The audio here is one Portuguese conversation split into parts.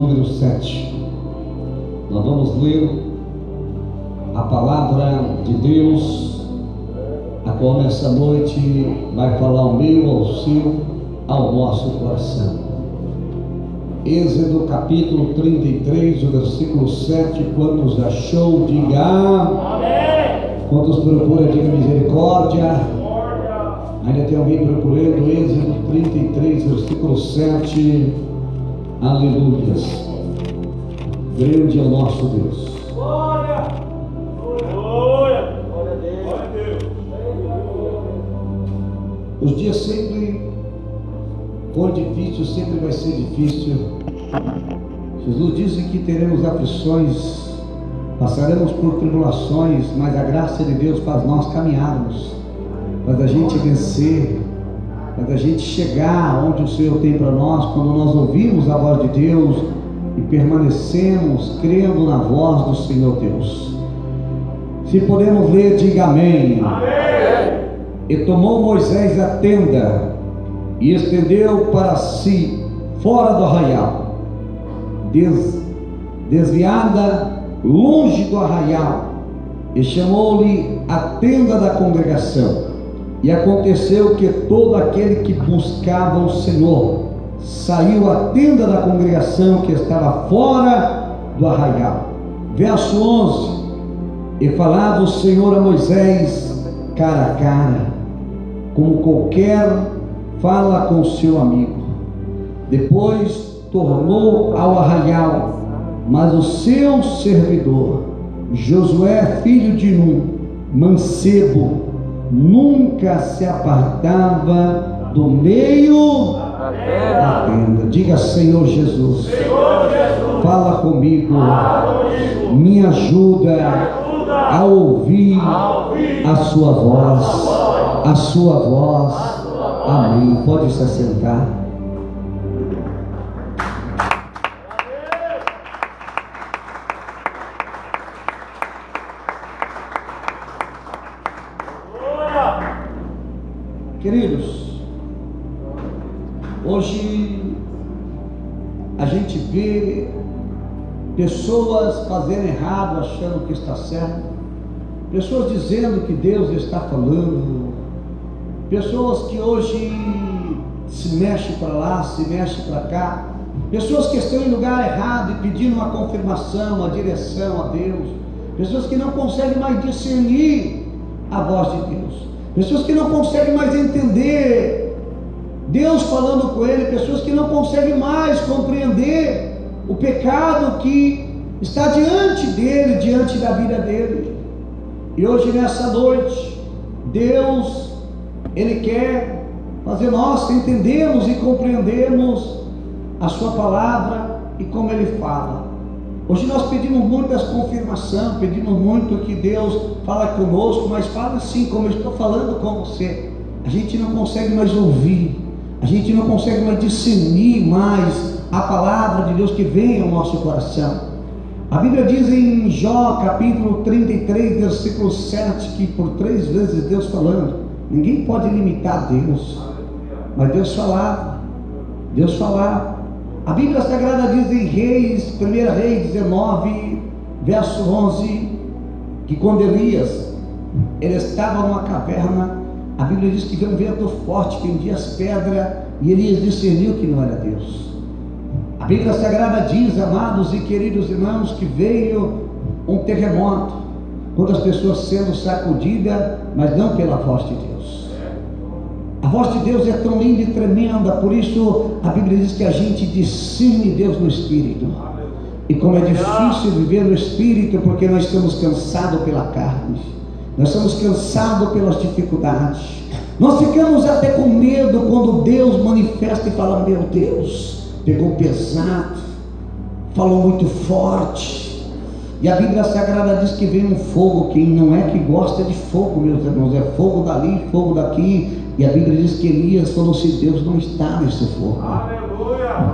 Número 7. Nós vamos ler a palavra de Deus, a qual nessa noite vai falar ao meu, ao seu, ao nosso coração. Êxodo capítulo 33, o versículo 7. Quantos achou, diga amém. Quantos procura, diga misericórdia. Ainda tem alguém procurando? Êxodo 33, versículo 7. Aleluias. Grande é o nosso Deus. Glória! Glória! Glória a Deus! Os dias sempre for difícil, sempre vai ser difícil. Jesus disse que teremos aflições, passaremos por tribulações, mas a graça de Deus faz nós caminharmos, faz a gente vencer, faz a gente chegar onde o Senhor tem para nós, quando nós ouvimos a voz de Deus e permanecemos crendo na voz do Senhor Deus. Se podemos ler, diga amém. Amém. E tomou Moisés a tenda e estendeu para si fora do arraial, desviada longe do arraial, e chamou-lhe a tenda da congregação. E aconteceu que todo aquele que buscava o Senhor saiu à tenda da congregação que estava fora do arraial. Verso 11. E falava o Senhor a Moisés cara a cara, como qualquer fala com seu amigo. Depois tornou ao arraial, mas o seu servidor Josué, filho de Nun, mancebo, nunca se apartava do meio da tenda. Diga: Senhor Jesus, fala comigo, me ajuda a ouvir a sua voz, a sua voz. Amém. Pode se assentar. Queridos, hoje a gente vê pessoas fazendo errado achando que está certo, pessoas dizendo que Deus está falando, pessoas que hoje se mexem para lá, se mexem para cá, pessoas que estão em lugar errado e pedindo uma confirmação, uma direção a Deus, pessoas que não conseguem mais discernir a voz de Deus, pessoas que não conseguem mais entender Deus falando com ele, pessoas que não conseguem mais compreender o pecado que está diante dele, diante da vida dele. E hoje, nessa noite, Deus, ele quer fazer nós entendermos e compreendermos a sua palavra e como ele fala. Hoje nós pedimos muitas confirmação, pedimos muito que Deus fala conosco, mas fala assim como eu estou falando com você. A gente não consegue mais ouvir, a gente não consegue mais discernir mais a palavra de Deus que vem ao nosso coração. A Bíblia diz em Jó capítulo 33, versículo 7, que por 3 vezes Deus falando, ninguém pode limitar Deus, mas Deus falava, Deus falava. A Bíblia Sagrada diz em Reis, 1 Reis 19, verso 11, que quando Elias, ele estava numa caverna, a Bíblia diz que veio um vento forte, fendia as pedras, e Elias discerniu que não era Deus. A Bíblia Sagrada diz, amados e queridos irmãos, que veio um terremoto, quando as pessoas sendo sacudidas, mas não pela voz de Deus. A voz de Deus é tão linda e tremenda, por isso a Bíblia diz que a gente discerne Deus no Espírito. E como é difícil viver no Espírito, porque nós estamos cansados pela carne, nós estamos cansados pelas dificuldades, nós ficamos até com medo quando Deus manifesta e fala: meu Deus, pegou pesado, falou muito forte. E a Bíblia Sagrada diz que vem um fogo. Quem não é que gosta de fogo, meus irmãos, é fogo dali, fogo daqui. E a Bíblia diz que Elias falou: se Deus não está nesse fogo,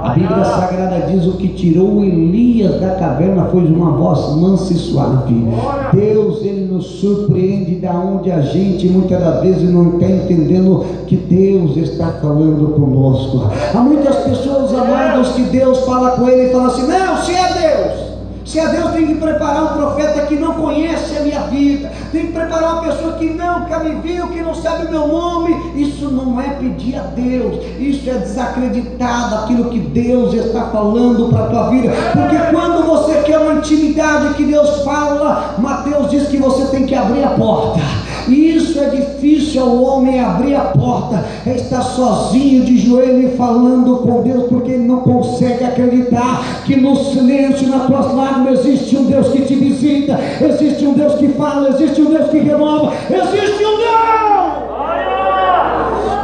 A Bíblia Sagrada diz: o que tirou Elias da caverna foi uma voz mansa e suave. Deus, Ele nos surpreende da onde a gente muitas das vezes não está entendendo que Deus está falando conosco. Há muitas pessoas, amados, que Deus fala com ele e fala assim: não, se é Deus. Se é Deus, tem que preparar um profeta que não conhece a minha vida, tem que preparar uma pessoa que nunca me viu, que não sabe o meu nome. Isso não é pedir a Deus, isso é desacreditar daquilo que Deus está falando para a tua vida. Porque quando você quer uma intimidade que Deus fala, Mateus diz que você tem que abrir a porta. E isso é difícil ao homem, abrir a porta, é estar sozinho de joelho e falando com Deus, porque ele não consegue acreditar que no silêncio, nas tuas lágrimas, existe um Deus que te visita, existe um Deus que fala, existe um Deus que renova, existe um Deus.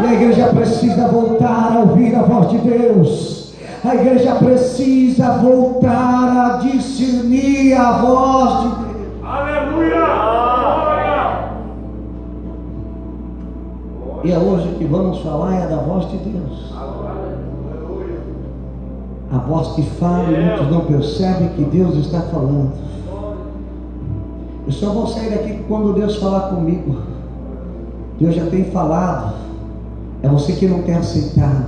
E a igreja precisa voltar a ouvir a voz de Deus. A igreja precisa voltar a discernir a voz de Deus. Aleluia! E é hoje que vamos falar da voz de Deus. A voz que fala e muitos não percebem que Deus está falando. Eu só vou sair daqui quando Deus falar comigo. Deus já tem falado. É você que não tem aceitado.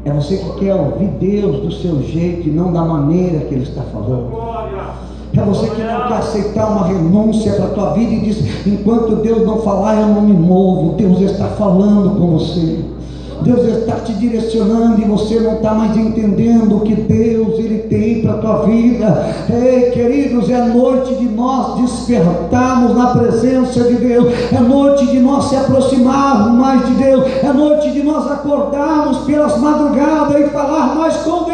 É você que quer ouvir Deus do seu jeito e não da maneira que Ele está falando. É você que não quer aceitar uma renúncia para a tua vida e diz: enquanto Deus não falar, eu não me movo. Deus está falando com você. Deus está te direcionando e você não está mais entendendo o que Deus Ele tem para a tua vida. Ei, queridos, é noite de nós despertarmos na presença de Deus. É noite de nós se aproximarmos mais de Deus. É noite de nós acordarmos pelas madrugadas e falar mais com Deus.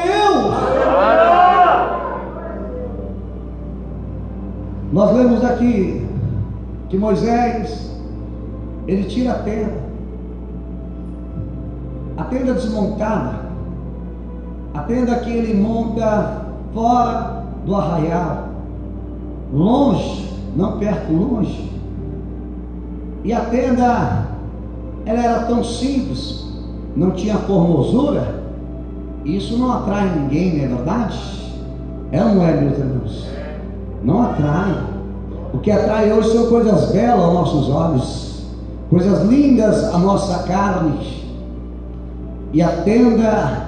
Nós lemos aqui que Moisés, ele tira a tenda desmontada, a tenda que ele monta fora do arraial, longe, não perto, longe. E a tenda, ela era tão simples, não tinha formosura. Isso não atrai ninguém, não é verdade? É ou não é, meus irmãos? Não atrai. O que atrai hoje são coisas belas aos nossos olhos, coisas lindas à nossa carne. E a tenda,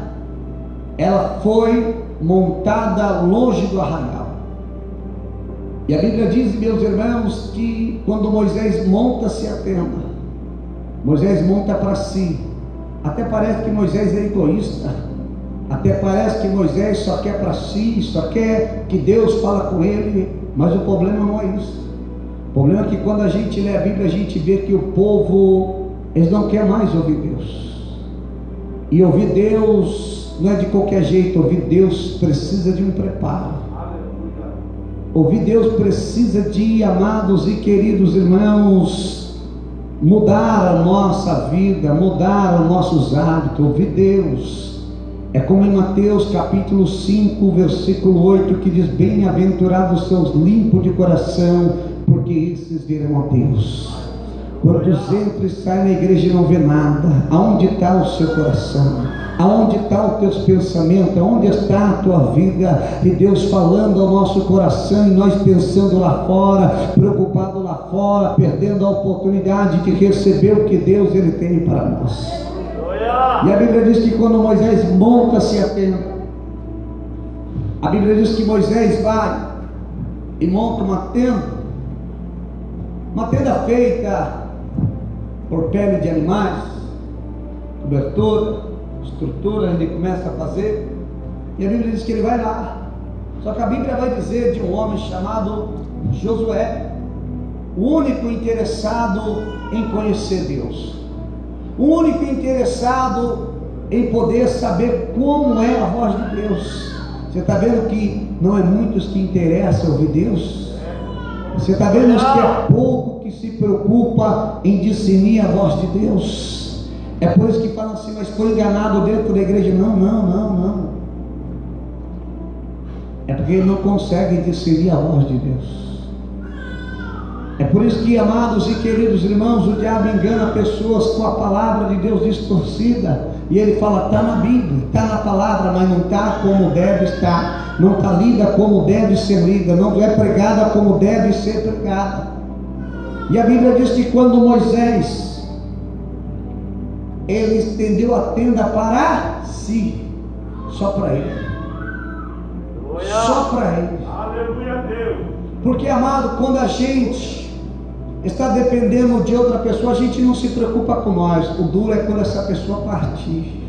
ela foi montada longe do arraial. E a Bíblia diz, meus irmãos, que quando Moisés monta-se a tenda, Moisés monta para si. Até parece que Moisés é egoísta. Até parece que Moisés só quer para si, só quer que Deus fala com ele. Mas o problema não é isso. O problema é que quando a gente lê a Bíblia, a gente vê que o povo, eles não querem mais ouvir Deus. E ouvir Deus não é de qualquer jeito. Ouvir Deus precisa de um preparo. Ouvir Deus precisa de, amados e queridos irmãos, mudar a nossa vida, mudar os nossos hábitos. Ouvir Deus é como em Mateus capítulo 5, versículo 8, que diz: bem-aventurados são os limpos de coração, porque esses verão a Deus. Quantos entram e saem na igreja e não vê nada? Aonde está o seu coração? Aonde está os teus pensamentos? Aonde está a tua vida? E Deus falando ao nosso coração e nós pensando lá fora, preocupado lá fora, perdendo a oportunidade de receber o que Deus Ele tem para nós. E a Bíblia diz que quando Moisés monta-se a tenda, a Bíblia diz que Moisés vai e monta uma tenda feita por pele de animais, cobertura, estrutura. Ele começa a fazer, e a Bíblia diz que ele vai lá. Só que a Bíblia vai dizer de um homem chamado Josué, o único interessado em conhecer Deus, o único interessado em poder saber como é a voz de Deus. Você está vendo que não é muitos que interessam ouvir Deus? Você está vendo que é pouco que se preocupa em discernir a voz de Deus? É por isso que falam assim: mas foi enganado dentro da igreja. Não. É porque ele não consegue discernir a voz de Deus. É por isso que, amados e queridos irmãos, o diabo engana pessoas com a palavra de Deus distorcida. E ele fala, está na Bíblia, está na palavra, mas não está como deve estar, não está lida como deve ser lida, não é pregada como deve ser pregada. E a Bíblia diz que quando Moisés, ele estendeu a tenda para si, só para ele, só para ele. Aleluia, Deus. Porque, amado, quando a gente está dependendo de outra pessoa, a gente não se preocupa com nós. O duro é quando essa pessoa partir.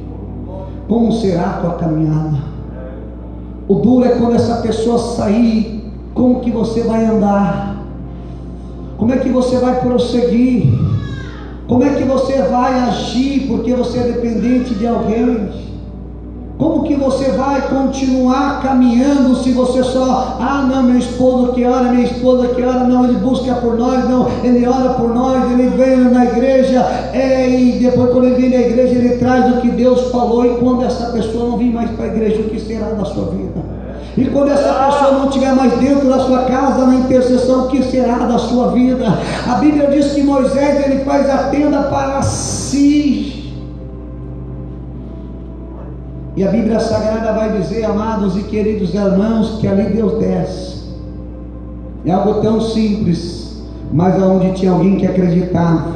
Como será a tua caminhada? O duro é quando essa pessoa sair. Como que você vai andar? Como é que você vai prosseguir? Como é que você vai agir? Porque você é dependente de alguém. Como que você vai continuar caminhando se você só, não, meu esposo que ora, minha esposa que ora, não, ele busca por nós, não, ele ora por nós, ele vem na igreja, e depois quando ele vem na igreja, ele traz o que Deus falou, e quando essa pessoa não vir mais para a igreja, o que será da sua vida? E quando essa pessoa não estiver mais dentro da sua casa, na intercessão, o que será da sua vida? A Bíblia diz que Moisés, ele faz a tenda para si. E a Bíblia Sagrada vai dizer, amados e queridos irmãos, que ali Deus desce. É algo tão simples, mas aonde tinha alguém que acreditava,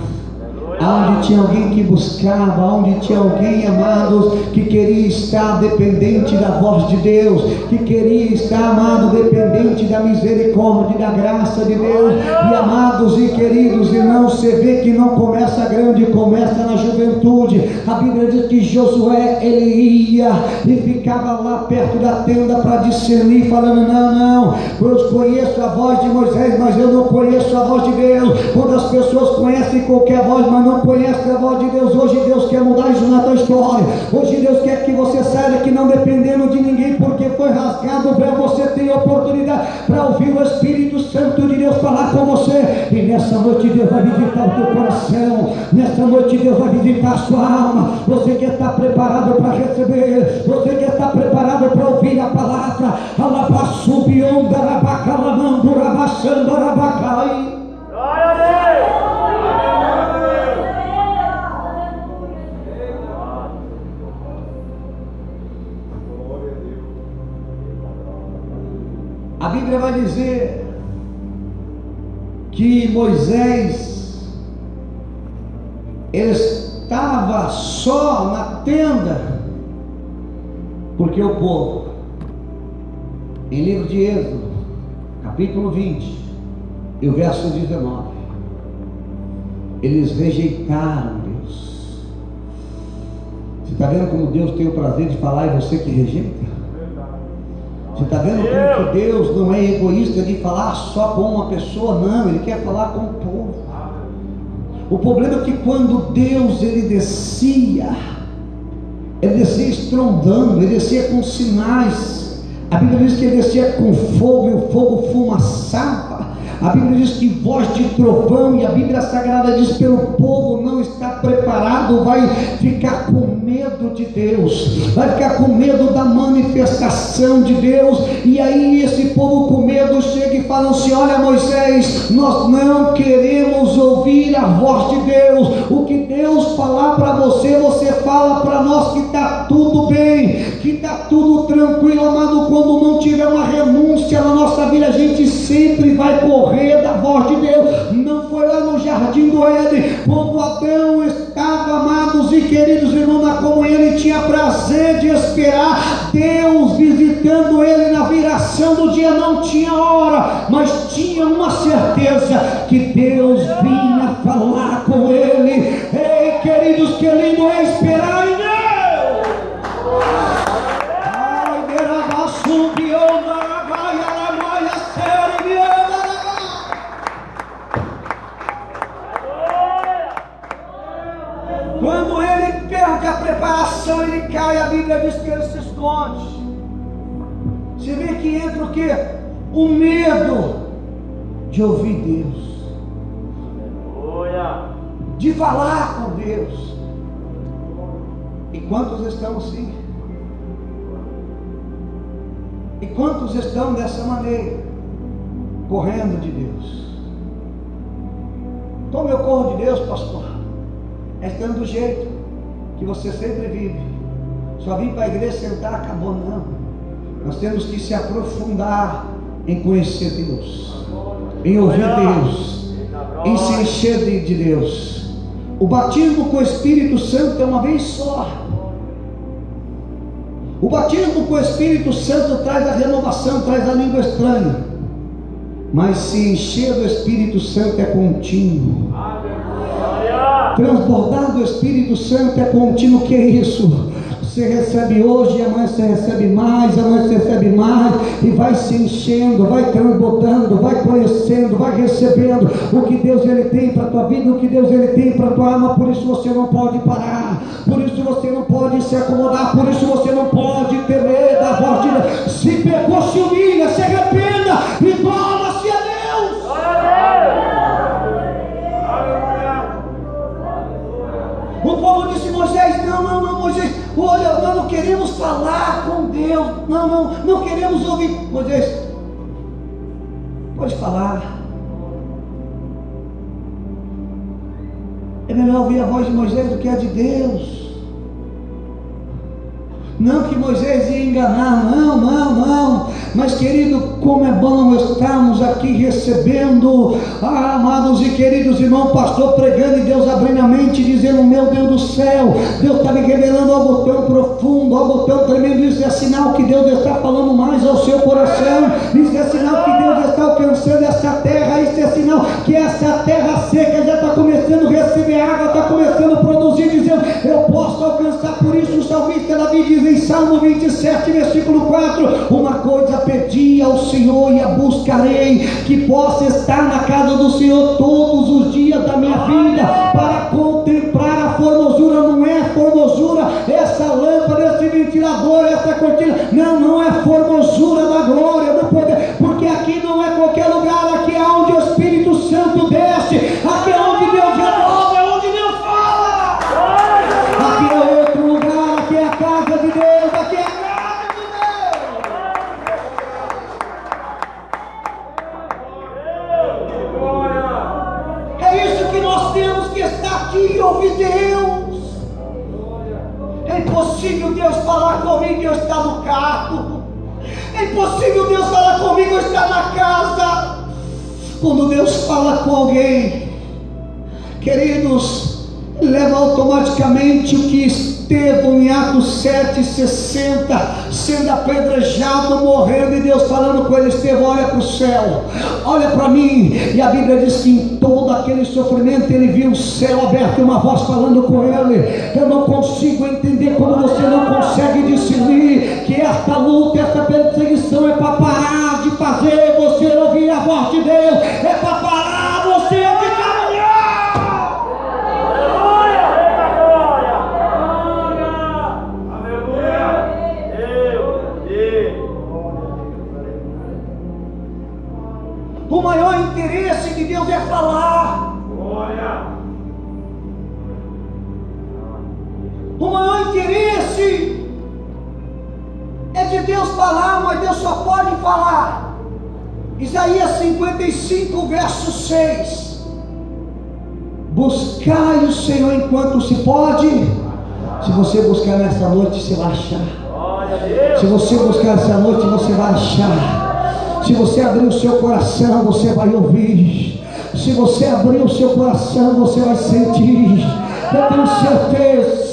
aonde tinha alguém que buscava, aonde tinha alguém, amados, que queria estar dependente da voz de Deus, que queria estar, amado, dependente da misericórdia e da graça de Deus. E, amados e queridos irmãos, você vê que não começa grande, começa na juventude. A Bíblia diz que Josué, ele ia e ficava lá perto da tenda para discernir, falando, não, eu conheço a voz de Moisés, mas eu não conheço a voz de Deus. Quando as pessoas conhecem qualquer voz, mas não conhece a voz de Deus, hoje Deus quer mudar isso na tua história. Hoje Deus quer que você saia que não dependendo de ninguém, porque foi rasgado o véu, você tem oportunidade para ouvir o Espírito Santo de Deus falar com você. E nessa noite Deus vai visitar o teu coração, nessa noite Deus vai visitar a sua alma. Você que está preparado para receber, você que está preparado para ouvir a palavra. Glória a Deus. A Bíblia vai dizer que Moisés, ele estava só na tenda, porque o povo, em livro de Êxodo, capítulo 20, e o verso 19, eles rejeitaram Deus. Você está vendo como Deus tem o prazer de falar e você que rejeita? Você está vendo como que Deus não é egoísta de falar só com uma pessoa? Não, Ele quer falar com o povo. O problema é que quando Deus ele descia estrondando, ele descia com sinais. A Bíblia diz que ele descia com fogo, e o fogo fumaçava. A Bíblia diz que voz de trovão, e a Bíblia Sagrada diz que o povo não está preparado, vai ficar com medo de Deus, vai ficar com medo da manifestação de Deus. E aí esse povo com medo chega e fala assim: olha Moisés, nós não queremos ouvir a voz de Deus. O que Deus falar para você, você fala para nós que está tudo bem, que está tudo tranquilo, amado. Quando não tiver uma renúncia na nossa vida, a gente sempre vai correr da voz de Deus. Não foi lá no jardim do Éden, quando Adão estava, amados e queridos irmãos, na comunhão, ele tinha prazer de esperar Deus visitando ele na viração do dia. Não tinha hora, mas tinha uma certeza que Deus vinha falar com ele. Ei, queridos, que lindo é esperar em Deus. Quando ele perde a preparação, ele cai. A Bíblia diz que ele se esconde. Você vê que entra o que? O medo de ouvir Deus, de falar com Deus. E quantos estão assim? E quantos estão dessa maneira, correndo de Deus? Como eu corro de Deus, pastor? É estando do jeito. que você sempre vive. Só vir para a igreja sentar, acabou, não. Nós temos que se aprofundar em conhecer Deus, em ouvir Deus, em se encher de Deus. O batismo com o Espírito Santo é uma vez só. O batismo com o Espírito Santo traz a renovação, traz a língua estranha. Mas se encher do Espírito Santo é contínuo. Transbordar do Espírito Santo é contínuo. O que é isso? Você recebe hoje, amanhã você recebe mais, amanhã você recebe mais, e vai se enchendo, vai transbordando, vai conhecendo, vai recebendo o que Deus ele tem para a tua vida, o que Deus ele tem para a tua alma. Por isso você não pode parar, por isso você não pode se acomodar, por isso você não pode ter medo da voz de Deus. Se pecou, se humilha, se arrependa e torna-se a Deus. O povo disse: Moisés, não, Moisés, olha, nós não queremos falar com Deus, não queremos ouvir. Moisés, pode falar. É melhor ouvir a voz de Moisés do que a de Deus. Não que Moisés ia enganar, não. Mas querido, como é bom estarmos aqui recebendo, amados e queridos irmãos, pastor pregando e Deus abrindo a mente, dizendo: meu Deus do céu, Deus está me revelando algo tão profundo, algo tão tremendo. Isso é sinal que Deus está falando mais ao seu coração. Isso é sinal que Deus está alcançando essa terra. Isso é sinal que essa terra seca já está começando a receber água, está começando a produzir, dizendo: eu posso alcançar. Por isso o salmista Davi diz em Salmo 27, versículo 4: uma coisa pedi ao Senhor e a buscarei, que possa estar na casa do Senhor todos os dias da minha vida, para contemplar a formosura. Não é formosura essa lâmpada, esse ventilador, essa cortina, não é formosura da glória, do poder, porque aqui não é qualquer lugar, aqui é onde o Espírito Santo desce, aqui é onde Deus renova, é onde Deus fala. Aqui é outro lugar, aqui é a casa de Deus, aqui é a casa de Deus. É isso que nós temos que estar aqui e ouvir Deus. É impossível Deus falar comigo e eu estar no carro. É impossível Deus falar comigo e eu estar na casa. Quando Deus fala com alguém, queridos, leva automaticamente o que Estevão em Atos 7:60, sendo apedrejado, morrendo, e Deus falando com ele: Estevão, olha para o céu, olha para mim. E a Bíblia diz que em todo aquele sofrimento ele viu o céu aberto e uma voz falando com ele. Eu não consigo entender como você não consegue discernir que esta luta, esta perseguição é para parar de fazer você ouvir a voz de Deus, é para parar você de caminhar. O maior interesse de Deus é falar. O maior interesse é de Deus falar, mas Deus só pode falar. Isaías 55, verso 6: buscai o Senhor enquanto se pode. Se você buscar nessa noite, você vai achar. Se você buscar essa noite, você vai achar. Se você abrir o seu coração, você vai ouvir. Se você abrir o seu coração, você vai sentir. Eu tenho certeza.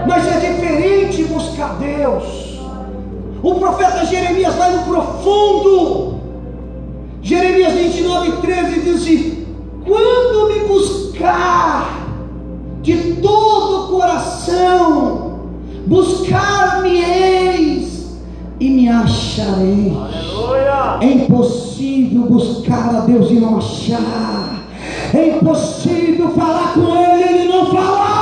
Mas é diferente buscar Deus. O profeta Jeremias vai no profundo. Jeremias 29:13 diz assim: quando me buscar de todo o coração, buscar-me-eis e me acharei. Aleluia. É impossível buscar a Deus e não achar. É impossível falar com Ele e Ele não falar.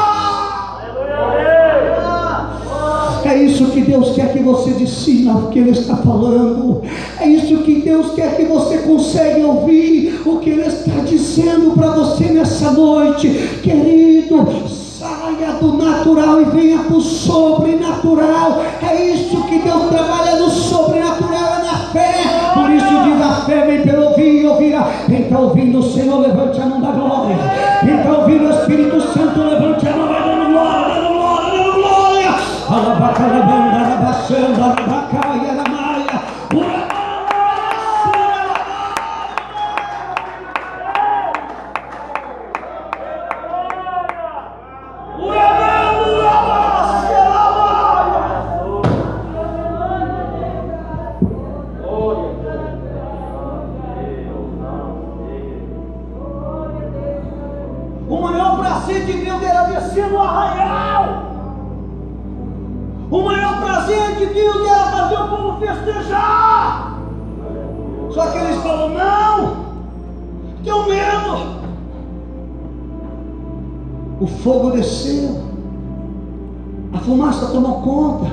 É isso que Deus quer que você discina o que Ele está falando. É isso que Deus quer que você consiga ouvir o que Ele está dizendo para você nessa noite. Querido, saia do natural e venha para o sobrenatural. É isso que Deus trabalha no sobrenatural, é na fé. Por isso diz: a fé vem pelo ouvir e ouvirá. Quem está ouvindo o Senhor, levante a mão da glória. Quem está ouvindo o Espírito Santo, levante a mão, vai dando glória, dando glória, dando glória. Alabacarabanda, alabaçando, alabacaia, alamaia. O maior prazer de Deus era descer no arraial. O maior prazer de Deus era fazer o povo festejar. Só que eles falam: não, tenho medo. O fogo desceu, a fumaça tomou conta,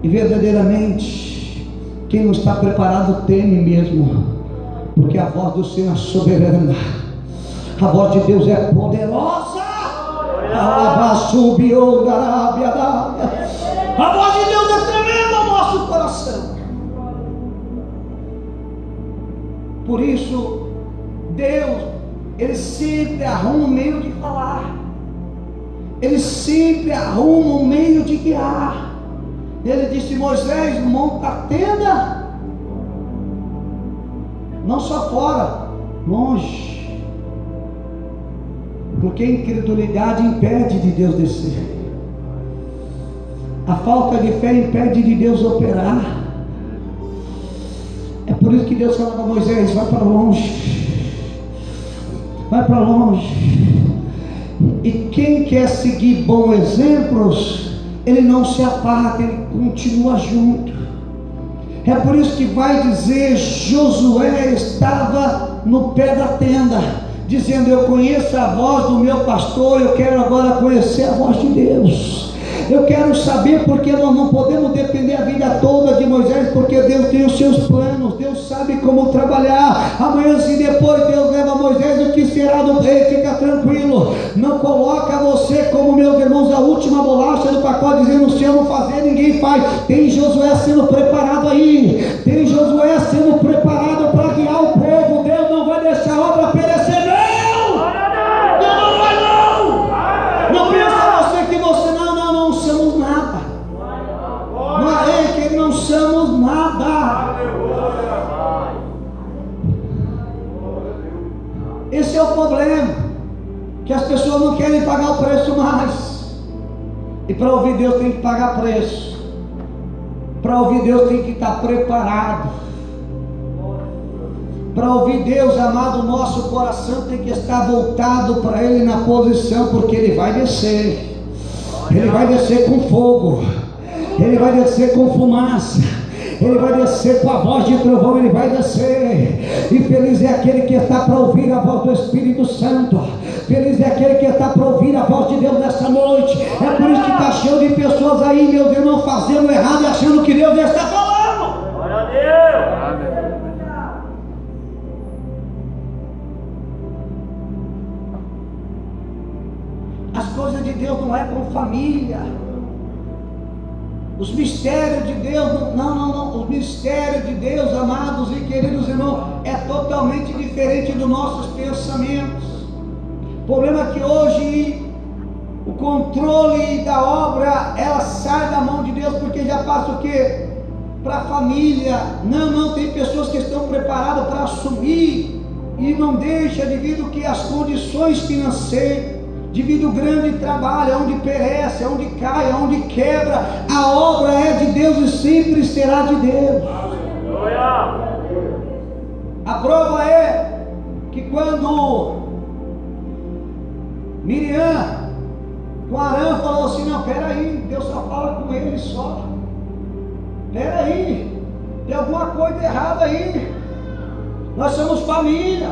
e verdadeiramente quem não está preparado teme mesmo, porque a voz do Senhor é soberana, a voz de Deus é poderosa. A voz de Deus é tremenda ao nosso coração. Por isso Deus, Ele sempre arruma um meio de falar, Ele sempre arruma um meio de guiar. Ele disse: Moisés, monta a tenda, não só fora, longe, porque a incredulidade impede de Deus descer, a falta de fé impede de Deus operar. É por isso que Deus fala para Moisés: vai para longe, vai para longe. E quem quer seguir bons exemplos, ele não se aparta, ele continua junto. É por isso que vai dizer: Josué estava no pé da tenda, dizendo: eu conheço a voz do meu pastor, eu quero agora conhecer a voz de Deus. Eu quero saber, porque nós não podemos depender a vida toda de Moisés, porque Deus tem os seus planos, Deus sabe como trabalhar. Amanhã, se depois Deus leva Moisés, o que será do rei? Fica tranquilo, não coloca você como, meus irmãos, a última bolacha do pacote, dizendo: se eu não fazer, ninguém faz. Tem Josué sendo preparado aí, tem Josué sendo preparado para guiar o povo. Deus não vai deixar a obra perecer, não! Deus não vai, não! Não pensa você que você não somos nada. Não é que não somos nada. Esse é o problema, que as pessoas não querem pagar o preço mais. E para ouvir Deus tem que pagar preço. Para ouvir Deus tem que estar preparado. Para ouvir Deus, amado, o nosso coração tem que estar voltado para Ele na posição, porque Ele vai descer. Ele vai descer com fogo, Ele vai descer com fumaça, Ele vai descer com a voz de trovão, Ele vai descer. E feliz é aquele que está para ouvir a voz do Espírito Santo. Feliz é aquele que está para ouvir a voz de Deus nessa noite. É por isso que está cheio de pessoas aí, meu Deus, não fazendo errado e achando que Deus já está falando. Glória a Deus. As coisas de Deus não é com família. Os mistérios de Deus, não. Os mistérios de Deus, amados e queridos irmãos, é totalmente diferente dos nossos pensamentos. O problema é que hoje o controle da obra, ela sai da mão de Deus, porque já passa o quê? Para a família. Não, tem pessoas que estão preparadas para assumir e não deixa, devido que as condições financeiras, devido ao grande trabalho, onde perece, onde cai, onde quebra, a obra é de Deus e sempre será de Deus. A prova é que quando Miriam com Arão falou assim: não, peraí, Deus só fala com ele só. Peraí, tem alguma coisa errada aí. Nós somos família.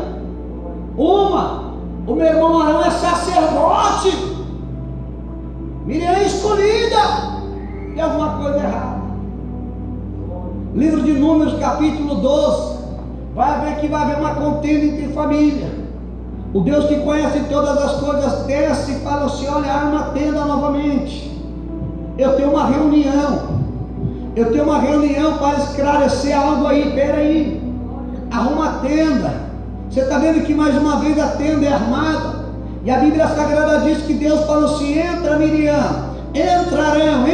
O meu irmão Arão é sacerdote, Miriam é escolhida. Tem alguma coisa errada. Livro de Números, capítulo 12, vai ver que vai haver uma contenda entre família. O Deus que conhece todas as coisas desce e fala assim: olha, arma a tenda novamente. Eu tenho uma reunião para esclarecer algo aí. Peraí, arruma a tenda. Você está vendo que mais uma vez a tenda é armada. E a Bíblia Sagrada diz que Deus falou assim: entra, Miriam, entra, Arão,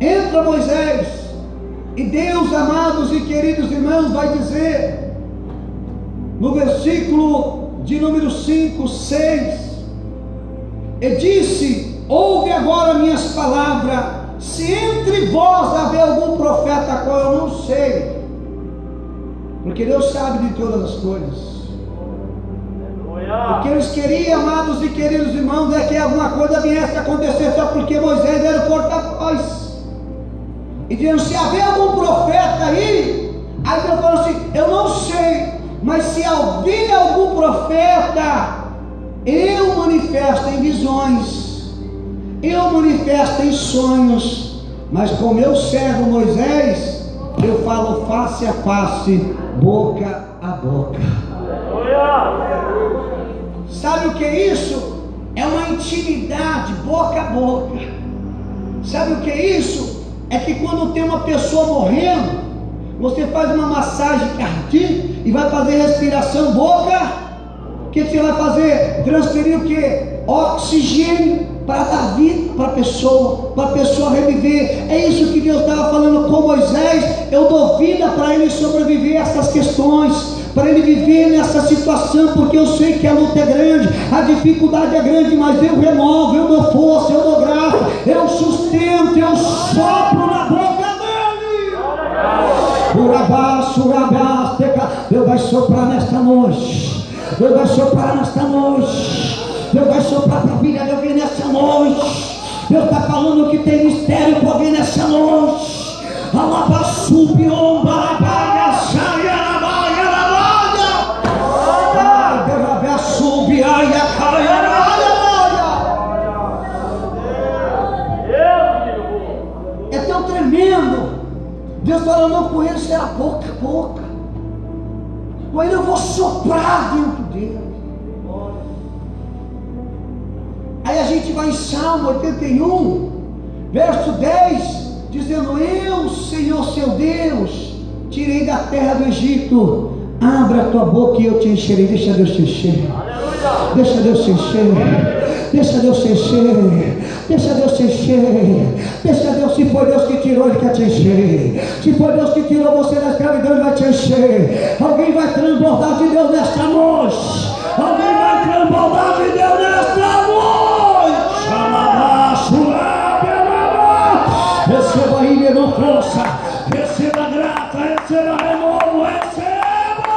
entra, Moisés. E Deus, amados e queridos irmãos, vai dizer no versículo de número 5, 6: e disse: ouve agora minhas palavras, se entre vós haver algum profeta a qual eu não sei, porque Deus sabe de todas as coisas. O que eles queriam, amados e queridos irmãos, é que alguma coisa viesse a acontecer só porque Moisés era o porta-voz. E diziam: se haver algum profeta aí Deus falou assim: eu não sei, mas se haver algum profeta, eu manifesto em visões, eu manifesto em sonhos, mas com meu servo Moisés, eu falo face a face, boca a boca. Sabe o que é isso? É uma intimidade, boca a boca. Sabe o que é isso? É que quando tem uma pessoa morrendo, você faz uma massagem cardíaca e vai fazer respiração boca. O que você vai fazer? Transferir o que? Oxigênio para dar vida para a pessoa reviver. É isso que Deus estava falando com Moisés. Eu dou vida para ele sobreviver a essas questões, para ele viver nessa situação, porque eu sei que a luta é grande, a dificuldade é grande, mas eu renovo, eu dou força, eu dou graça, eu sustento, eu sopro na boca dele. Deus vai soprar nesta noite, Deus vai soprar nesta noite, Deus vai soprar para a filha de alguém nessa noite. Deus está falando que tem mistério para alguém nessa noite. Alabassubiom, barabaia, saia, arabaia, arabaia. Ai, derrabe, subiaia, caia, arabaia. É tão tremendo. Deus falando com ele, será boca a boca. Com ele eu vou soprar dentro dele. Aí a gente vai em Salmo 81, verso 10, dizendo: eu, Senhor seu Deus, tirei da terra do Egito, abra a tua boca e eu te encherei. Deixa Deus te encher, deixa Deus te encher, deixa Deus te encher, deixa Deus te encher, deixa Deus. Se foi Deus que tirou, Ele quer te encher. Se foi Deus que tirou você da escravidão, Ele vai te encher. Alguém vai transbordar de Deus nesta noite, alguém vai transbordar de Deus nesta noite. Receba ilha não força, receba graça, receba renovo, receba.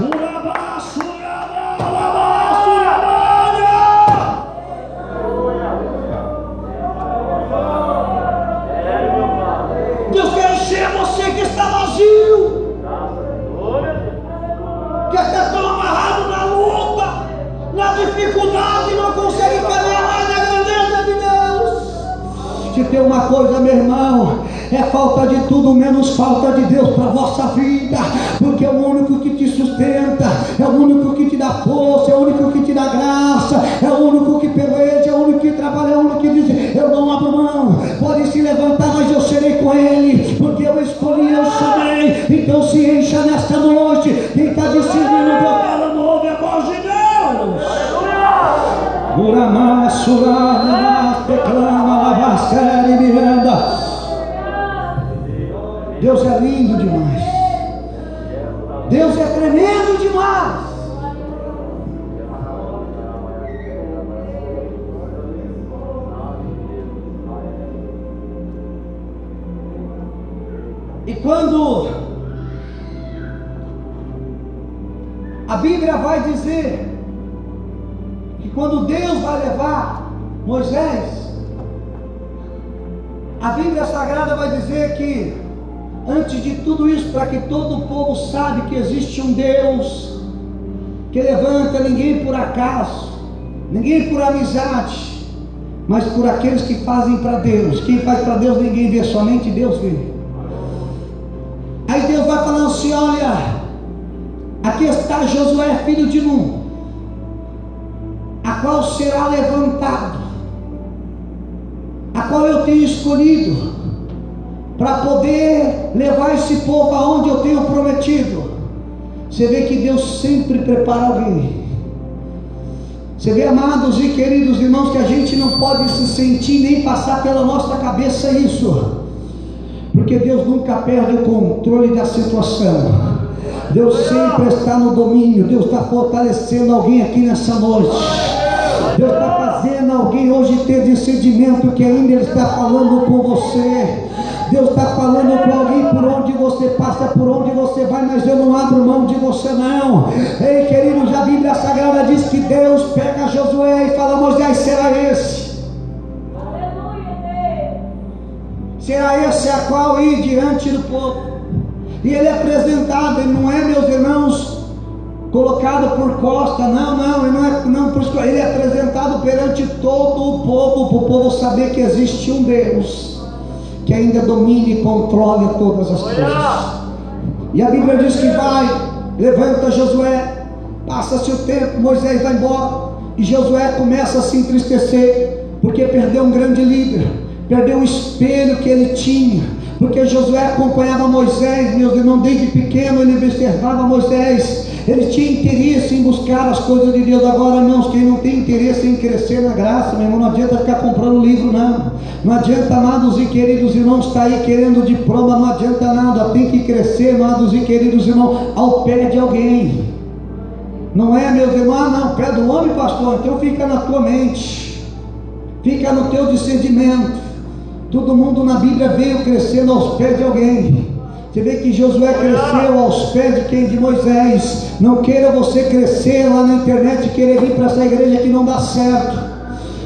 Urabaço, urabaço, Deus quer encher você que está vazio, que está tão amarrado na luta, na dificuldade, não consegue caminhar mais na grandeza de Deus. Se tem uma coisa, meu irmão, é falta de tudo menos falta de Deus para a vossa vida, porque é o único que te sustenta, é o único que te dá força, é o único que te dá graça, é o único que peleja, é o único que trabalha, é o único que diz: eu não abro mão, pode se levantar, mas eu serei com ele, porque eu escolhi, eu chamei. Então se encha nesta noite. Quem está discernindo, Deus fala, não ouve a voz de Deus. Deus é lindo demais, Deus é tremendo demais. E quando a Bíblia vai dizer que quando Deus vai levar Moisés, a Bíblia Sagrada vai dizer que antes de tudo isso, para que todo o povo saiba que existe um Deus que levanta ninguém por acaso, ninguém por amizade, mas por aqueles que fazem para Deus. Quem faz para Deus ninguém vê, somente Deus vê. Aí Deus vai falando assim: olha, aqui está Josué, filho de Nun, a qual será levantado, a qual eu tenho escolhido, para poder levar esse povo aonde eu tenho prometido. Você vê que Deus sempre prepara alguém. Você vê, amados e queridos irmãos, que a gente não pode se sentir nem passar pela nossa cabeça isso, porque Deus nunca perde o controle da situação. Deus sempre está no domínio. Deus está fortalecendo alguém aqui nessa noite. Deus está fazendo alguém hoje ter discernimento que ainda Ele está falando com você. Deus está falando com alguém por onde você passa, por onde você vai, mas eu não abro mão de você não. Ei, queridos, a Bíblia Sagrada diz que Deus pega Josué e fala: Moisés, será esse? Será esse a qual ir diante do povo? E ele é apresentado, ele não é, meus irmãos, colocado por costa, não, ele não é, não, ele é apresentado perante todo o povo, para o povo saber que existe um Deus que ainda domina e controla todas as coisas. E a Bíblia diz que levanta Josué, passa-se o tempo, Moisés vai embora, e Josué começa a se entristecer, porque perdeu um grande líder, perdeu o espelho que ele tinha. Porque Josué acompanhava Moisés, meus irmãos, desde pequeno ele observava Moisés, ele tinha interesse em buscar as coisas de Deus. Agora, irmãos, quem não tem interesse em crescer na graça, meu irmão, não adianta ficar comprando livro, não adianta, amados e queridos irmãos, estar aí querendo diploma, não adianta nada, tem que crescer, amados e queridos irmãos, ao pé de alguém. Não é, meus irmãos, não, pé do homem, pastor, então fica na tua mente, fica no teu discernimento. Todo mundo na Bíblia veio crescendo aos pés de alguém. Você vê que Josué cresceu aos pés de quem? De Moisés. Não queira você crescer lá na internet, querer vir para essa igreja que não dá certo.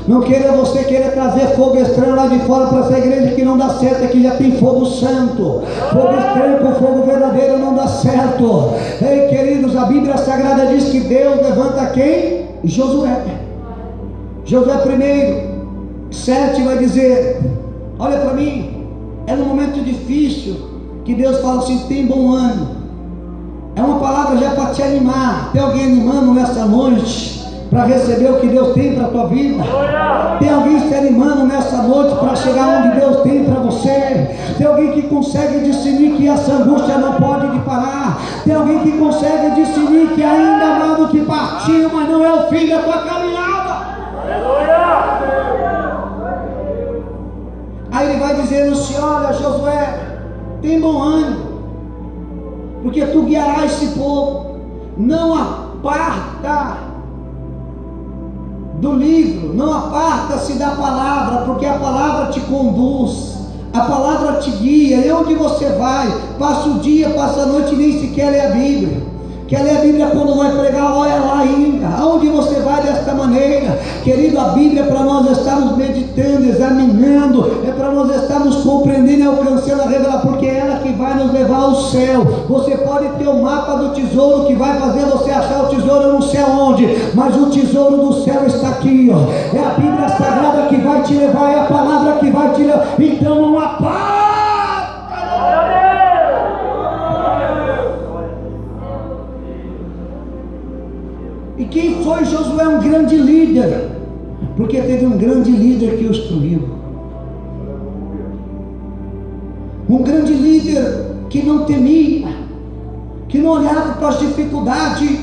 Não queira você querer trazer fogo estranho lá de fora para essa igreja que não dá certo. Aqui já tem fogo santo. Fogo estranho com fogo verdadeiro não dá certo. Ei, queridos, a Bíblia Sagrada diz que Deus levanta quem? Josué. Josué 1:7 vai dizer: olha para mim, é num momento difícil que Deus fala assim: tem bom ânimo. É uma palavra já para te animar. Tem alguém animando nessa noite para receber o que Deus tem para a tua vida? Tem alguém se animando nessa noite para chegar onde Deus tem para você? Tem alguém que consegue discernir que essa angústia não pode te parar? Tem alguém que consegue discernir que ainda amado que partiu, mas não é o fim da tua caminhada? Aí ele vai dizendo assim: olha, Josué, tem bom ânimo, porque tu guiarás esse povo, não aparta do livro, não aparta-se da palavra, porque a palavra te conduz, a palavra te guia. E onde você vai, passa o dia, passa a noite e nem sequer lê a Bíblia. Quer ler a Bíblia quando vai pregar? Olha lá ainda. Aonde você vai desta maneira? Querido, a Bíblia é para nós estarmos meditando, examinando, é para nós estarmos compreendendo e alcançando a revelação, porque é ela que vai nos levar ao céu. Você pode ter o mapa do tesouro que vai fazer você achar o tesouro não sei onde, mas o tesouro do céu está aqui, ó. É a Bíblia Sagrada que vai te levar, é a palavra que vai te levar. Então não aparta. E quem foi Josué? Um grande líder, porque teve um grande líder que o instruiu, um grande líder que não temia, que não olhava para as dificuldades,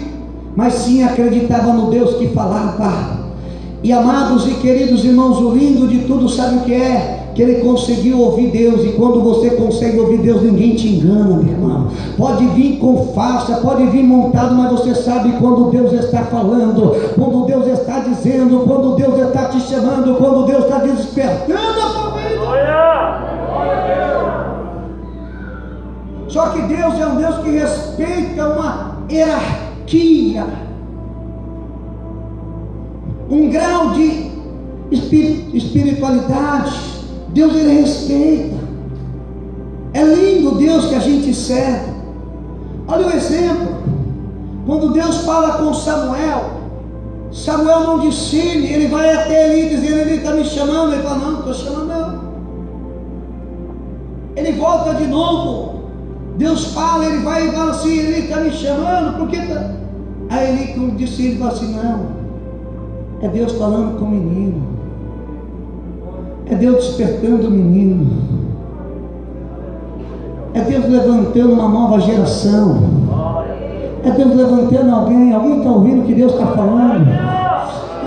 mas sim acreditava no Deus que falava. E amados e queridos irmãos, o lindo de tudo, sabe o que é? Que ele conseguiu ouvir Deus. E quando você consegue ouvir Deus, ninguém te engana, meu irmão. Pode vir com farsa, pode vir montado, mas você sabe quando Deus está falando, quando Deus está dizendo, quando Deus está te chamando, quando Deus está despertando a tua vida. Só que Deus é um Deus que respeita uma hierarquia, um grau de espiritualidade. Deus, ele respeita. É lindo Deus que a gente serve. Olha o exemplo, quando Deus fala com Samuel, Samuel não discerne, ele vai até ali dizendo: ele está me chamando. Ele fala: não, não estou chamando não. Ele volta de novo, Deus fala, ele vai e fala assim: ele está me chamando, por que tá? Aí ele, como disse, ele fala assim: não, é Deus falando com o menino, é Deus despertando o menino. É Deus levantando uma nova geração. É Deus levantando alguém. Alguém está ouvindo o que Deus está falando?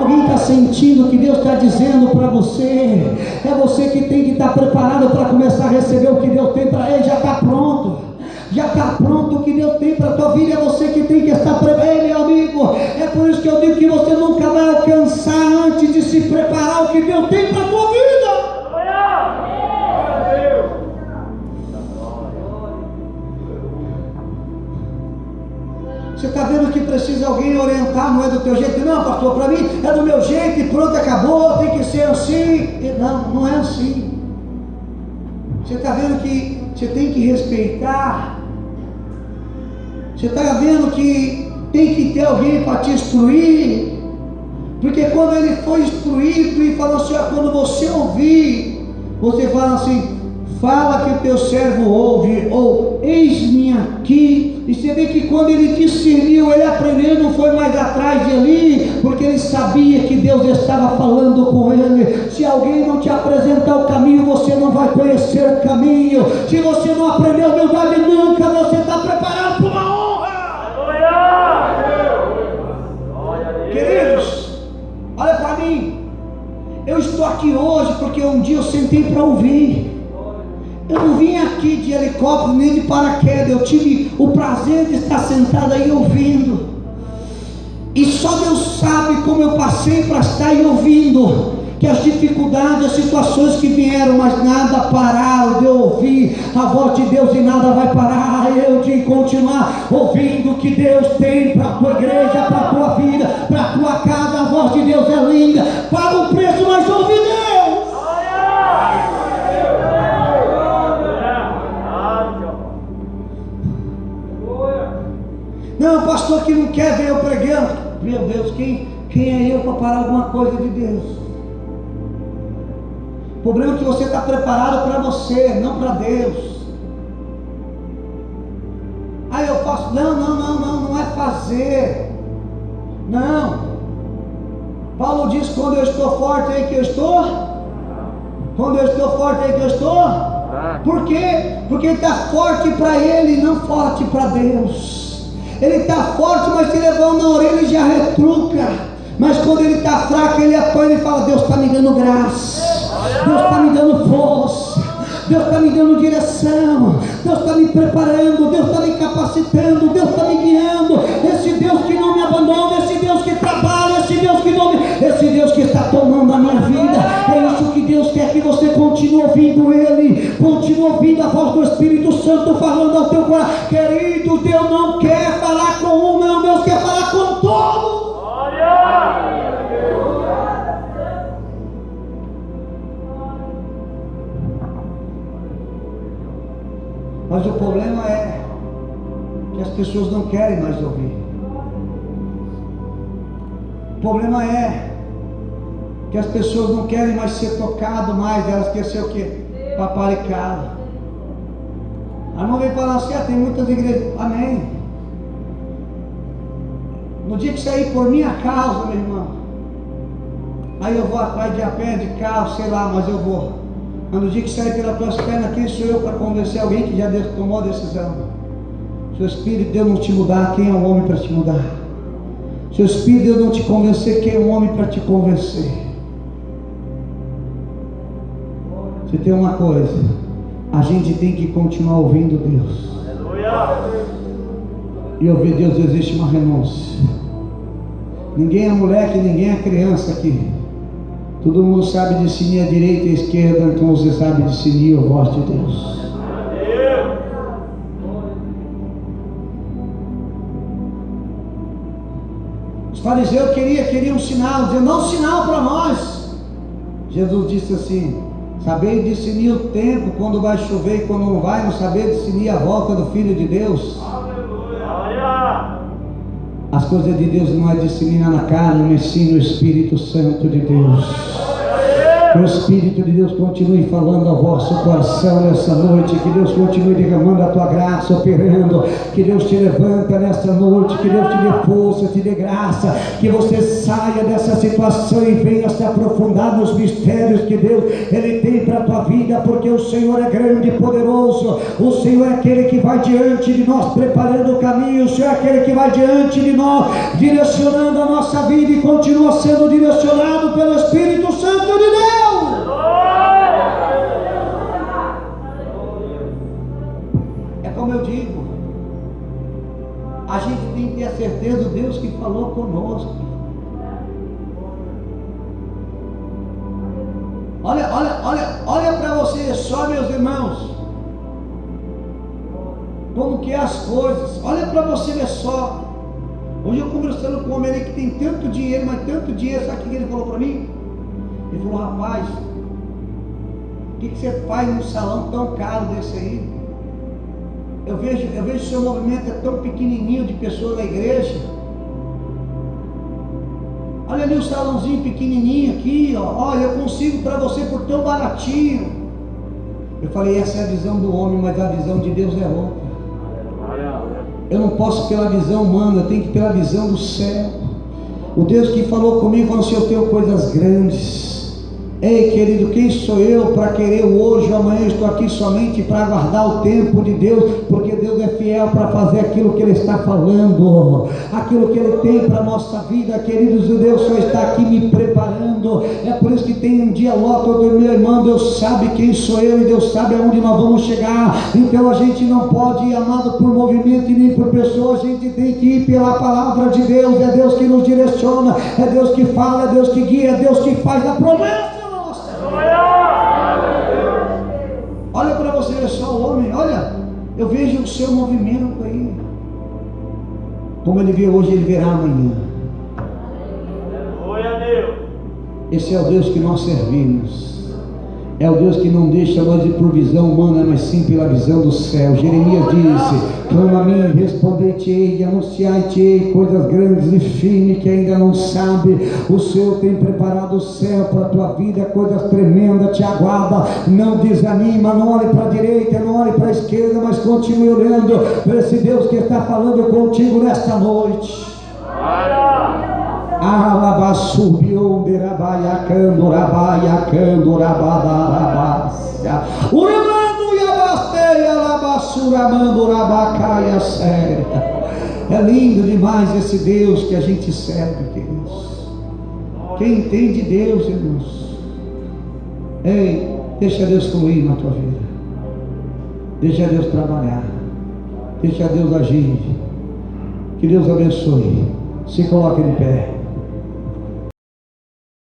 Alguém está sentindo o que Deus está dizendo para você? É você que tem que estar preparado para começar a receber o que Deus tem para ele. Já está pronto. Já está pronto o que Deus tem para a tua vida. É você que tem que estar preparado, meu amigo. É por isso que eu digo que você nunca vai alcançar antes de se preparar o que Deus tem para a tua vida. Você está vendo que precisa alguém orientar, não é do teu jeito? Não, pastor, para mim é do meu jeito e pronto, acabou, tem que ser assim. Não, não é assim. Você está vendo que você tem que respeitar. Você está vendo que tem que ter alguém para te instruir. Porque quando ele foi instruído e falou assim, quando você ouvir, você fala assim, fala que o teu servo ouve, ou eis-me aqui. E você vê que quando ele discerniu, ele aprendeu, não foi mais atrás de ali, porque ele sabia que Deus estava falando com ele. Se alguém não te apresentar o caminho, você não vai conhecer o caminho. Se você não aprendeu verdade nunca, você está preparado para uma honra. Queridos, olha para mim. Eu estou aqui hoje porque um dia eu sentei para ouvir. Eu não vim aqui de helicóptero nem de paraquedas. Eu tive o prazer de estar sentado aí ouvindo. E só Deus sabe como eu passei para estar aí ouvindo. Que as dificuldades, as situações que vieram, mas nada pararam de eu ouvir a voz de Deus, e nada vai parar eu de continuar ouvindo o que Deus tem para a tua igreja, para a tua vida, para a tua casa. A voz de Deus é linda, paga um preço, mas ouve Deus. Não, pastor que não quer ver eu pregando. Meu Deus, quem é eu para parar alguma coisa de Deus? O problema é que você está preparado para você, não para Deus. Aí eu faço, não é fazer. Não. Paulo diz, quando eu estou forte é que eu estou. Quando eu estou forte é que eu estou. Por quê? Porque ele está forte para ele, não forte para Deus. Ele está forte, mas se levar na orelha ele já retruca. Mas quando ele está fraco, ele apanha e fala, Deus está me dando graça, Deus está me dando força, Deus está me dando direção, Deus está me preparando, Deus está me capacitando, Deus está me guiando. Esse Deus que não me abandona, esse Deus que trabalha, esse Deus que não me... esse Deus que está tomando a minha vida. É isso que Deus quer, que você continue ouvindo Ele, continue ouvindo a voz do Espírito Santo falando ao teu coração. Querido, Deus não quer falar com um, não, Deus quer falar com todos. Mas o problema é que as pessoas não querem mais ouvir. O problema é que as pessoas não querem mais ser tocadas mais, elas querem ser o quê? Paparicado. A irmã veio falar assim, tem muitas igrejas, amém. No dia que sair por minha causa, meu irmão, aí eu vou atrás de a pé, de carro, sei lá, mas eu vou. Mas no dia que sair pelas tuas pernas, quem sou eu para convencer alguém que já tomou a decisão? Se o Espírito de Deus não te mudar, quem é o homem para te mudar? Se o Espírito de Deus não te convencer, quem é o homem para te convencer? Se tem uma coisa, a gente tem que continuar ouvindo Deus. E ouvir Deus existe uma renúncia. Ninguém é moleque, ninguém é criança aqui. Todo mundo sabe discernir a direita e a esquerda, então você sabe discernir a voz de Deus. Os fariseus queriam um sinal, dizendo, não sinal para nós. Jesus disse assim, saber discernir o tempo, quando vai chover e quando não vai, não saber discernir a volta do Filho de Deus. As coisas de Deus não é disciplinar na carne, mas sim no Espírito Santo de Deus. Que o Espírito de Deus continue falando ao vosso coração nessa noite. Que Deus continue derramando a tua graça, operando. Que Deus te levanta nessa noite. Que Deus te dê força, te dê graça. Que você saia dessa situação e venha se aprofundar nos mistérios que Deus Ele tem para a tua vida. Porque o Senhor é grande e poderoso. O Senhor é aquele que vai diante de nós, preparando o caminho. O Senhor é aquele que vai diante de nós, direcionando a nossa vida e continua sendo direcionado pelo Espírito Santo de Deus. É como eu digo, a gente tem que ter a certeza do Deus que falou conosco. Olha para você só, meus irmãos, como que é as coisas. Olha para você ver só. Hoje eu conversando com um homem ali que tem tanto dinheiro, mas tanto dinheiro. Sabe o que ele falou para mim? Ele falou: rapaz, o que você faz num salão tão caro desse aí? Eu vejo o seu movimento é tão pequenininho de pessoas na igreja. Olha ali o salãozinho pequenininho aqui, ó. Olha, eu consigo para você por tão baratinho. Eu falei: essa é a visão do homem, mas a visão de Deus é outra. Eu não posso pela visão humana, eu tenho que ir pela visão do céu. O Deus que falou comigo falou assim: eu tenho coisas grandes. Ei, querido, quem sou eu para querer hoje ou amanhã? Estou aqui somente para aguardar o tempo de Deus, porque Deus é fiel para fazer aquilo que Ele está falando, aquilo que Ele tem para a nossa vida, queridos. O Deus só está aqui me preparando. É por isso que tem um dia logo, outro meu irmão, Deus sabe quem sou eu e Deus sabe aonde nós vamos chegar. Então a gente não pode ir, amado, por movimento e nem por pessoa. A gente tem que ir pela palavra de Deus. É Deus que nos direciona, é Deus que fala, é Deus que guia, é Deus que faz a promessa. Olha para você ver só o homem. Olha, eu vejo o seu movimento aí. Como ele vê hoje, ele verá amanhã. Glória a Deus. Esse é o Deus que nós servimos. É o Deus que não deixa nós ir por visão humana, mas sim pela visão do céu. Jeremias disse: clama a mim, responder-te-ei e anunciar-te-ei coisas grandes e firmes que ainda não sabe. O Senhor tem preparado o céu para a tua vida, coisas tremendas te aguarda. Não desanima, não olhe para a direita, não olhe para a esquerda, mas continue olhando para esse Deus que está falando contigo nesta noite. Alabaçubion derabaia candorabaia candorabadarabácia uramando yabasteia alabaçuramando rabacaia séria. É lindo demais esse Deus que a gente serve, queridos. Quem entende Deus, irmãos, ei, deixa Deus fluir na tua vida, deixa Deus trabalhar, deixa Deus agir. Que Deus abençoe. Se coloque de pé.